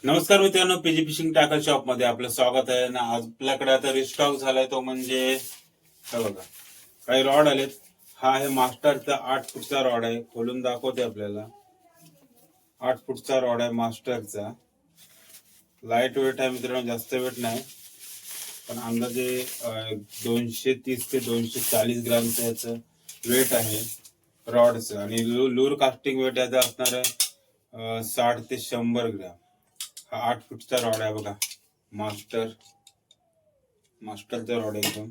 नमस्कार मित्रांनो, PG fishing tackle shop मध्ये आपलं स्वागत आहे ना. आज आपल्याकडे आता रिस्टॉक झालाय तो म्हणजे हे बघा, काही रॉड आलेत. हा आहे मास्टरचा 8 फूटचा रॉड आहे. खोलून दाखवते आपल्याला. 8 फूटचा रॉड आहे मास्टरचा. लाईट वेट आहे मित्रांनो, जास्त वेट नाही, पण अंदाजे 230 ते 240 ग्रामचं याचं वेट आहे रॉडचं. आणि लूर कास्टिंग वेट याचा असणार आहे 60 ते 100 ग्राम. हा 8 फूटचा रॉड आहे बघा. मास्टरचा रॉड एकदम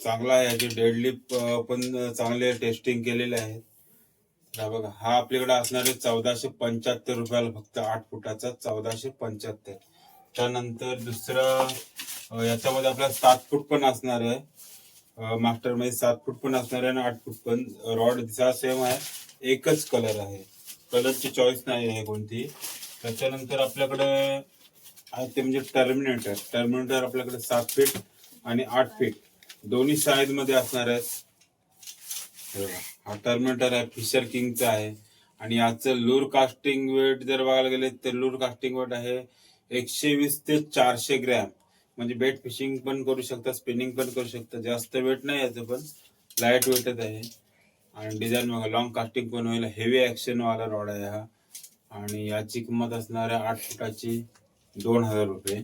चांगला आहे. याची डेडलिफ्ट पण चांगले टेस्टिंग केलेले आहेत. हा बघा, हा आपल्याकडे असणार आहे 1475 रुपयाला फक्त. 8 फुटाचा 1475. त्यानंतर दुसरं याच्यामध्ये आपल्याला 7 फूट पण असणार आहे. मास्टर मध्ये 7 फूट पण असणार आहे आणि 8 फूट पण. रॉड दिसा सेम आहे, एकच कलर आहे. कलरची चॉईस नाही आहे कोणती. त्याच्यानंतर आपल्याकडे आहे ते म्हणजे टर्मिनेटर आपल्याकडे 7 फीट आणि 8 फीट दोन्ही साईज मध्ये असणार आहेत. हा टर्मिनेटर आहे, फिशर किंगचा आहे. आणि याचं लूर कास्टिंग वेट जर बघायला गेले तर लूर कास्टिंग वेट आहे 120 ते 400 ग्रॅम. म्हणजे बेट फिशिंग पण करू शकता, स्पिनिंग पण करू शकता. जास्त वेट नाही याचं, पण लाईट वेटच आहे. आणि डिझाईन बघा, लॉंग कास्टिंग पण होईल. हेवी ऍक्शन वाला रॉड आहे हा. आणि याची किंमत असणार आहे 8 फुटाची 2000 रुपये.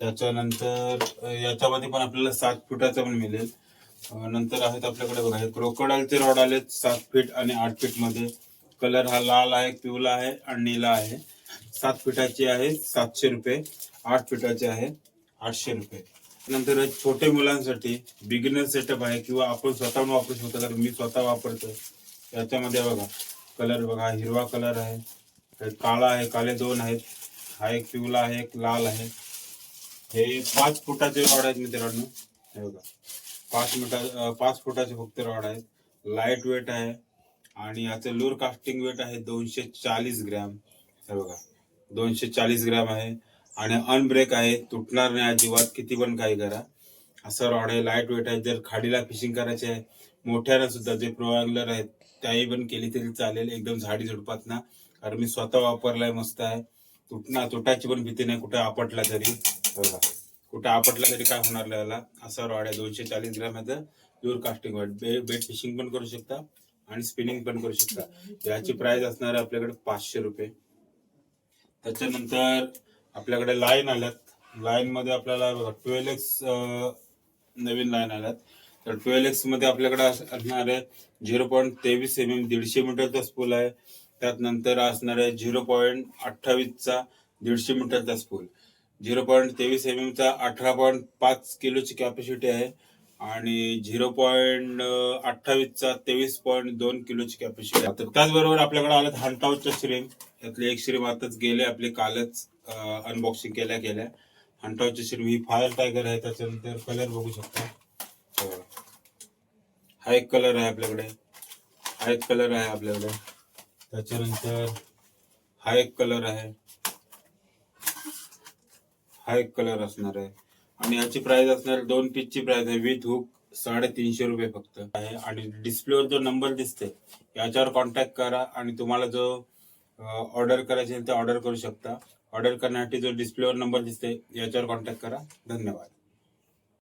त्याच्यानंतर याच्यामध्ये पण आपल्याला 7 फुटाचा पण मिळेल. नंतर आहेत आपल्याकडे बघा, हे क्रोकोडाईलचे रॉड आलेत 7 फीट आणि 8 फीट मध्ये. कलर हा लाल आहे, पिवळा आहे आणि नीला आहे. 7 फीटाची आहे 700 रुपये, 8 फीटाचे आहे 800 रुपये. नंतर छोटे मुलांसाठी बिगिनर सेटअप आहे, किंवा आपण स्वतःहून वापरू शकतो. कारण मी स्वतः वापरतो. याच्यामध्ये बघा, कलर बघा, हिरवा कलर आहे, काळा आहे, काळे 2 आहेत. हा एक पिवळा आहे, एक लाल आहे. हे 5 फुटाचे रॉड आहेत मित्रांनो. हे बघा, 5 फुटाचे फक्त रॉड आहेत. लाईट वेट आहे. आणि याचं लूर कास्टिंग वेट आहे 240 ग्रॅम. हे बघा, 240 ग्रॅम आहे. आणि अनब्रेक आहे, तुटणार नाही अजिबात, किती पण काही करा. असं रॉड आहे. लाईट वेट आहे. जर खाडीला फिशिंग करायचे आहे, मोठ्यानं सुद्धा जे प्रो अँगलर आहेत त्याही पण केली तरी चालेल. एकदम झाडी झुडपात ना. कारण मी स्वतः वापरलाय, मस्त आहे. तुटायची पण भीती नाही कुठे आपटला तरी. बघा, कुठे आपटला तरी काय होणार नाही याला. असा रॉड आहे. 240 ग्रॅम याचं लूर कास्टिंग वेट. बेट फिशिंग पण करू शकता आणि स्पिनिंग पण करू शकता. याची प्राइस असणार आहे आपल्याकडे 500 रुपये. त्याच्यानंतर आपल्याकडे लाईन आल्यात. लाईन मध्ये आपल्याला 12x नवीन लाईन आल्यात. तर 12x मध्ये आपल्याकडे असणार आहे 0.23 mm 150 मीटरचा स्पूल आहे. त्यात नंतर असणार आहे 0.28चा 150 मीटरचा स्पूल. 0.23 mm चा 18.5 किलोची कॅपॅसिटी आहे. आणि 0.28चा 23.2 किलोची कॅपॅसिटी आहे. त्याचबरोबर आपल्याकडे आल्यात हंटाउचच्या श्रीम. यातले एक श्रीम आताच गेले आपले, कालच अनबॉक्सिंग केल्या. हंटाउचची श्रीम ही फायर टायगर आहे. त्याच्यानंतर कलर बघू शकता. हा एक कलर आहे आपल्याकडे, हा एक कलर आहे आपल्याकडे. त्याच्यानंतर हा एक कलर आहे, हा एक कलर असणार आहे. आणि याची प्राइस असणार 2 पीसची प्राइस आहे विथ हुक 350 रुपये फक्त आहे. आणि डिस्प्लेवर जो नंबर दिसते याच्यावर कॉन्टॅक्ट करा आणि तुम्हाला जो ऑर्डर करायचे ते ऑर्डर करू शकता. ऑर्डर करण्यासाठी जो डिस्प्लेवर नंबर दिसते याच्यावर कॉन्टॅक्ट करा. धन्यवाद.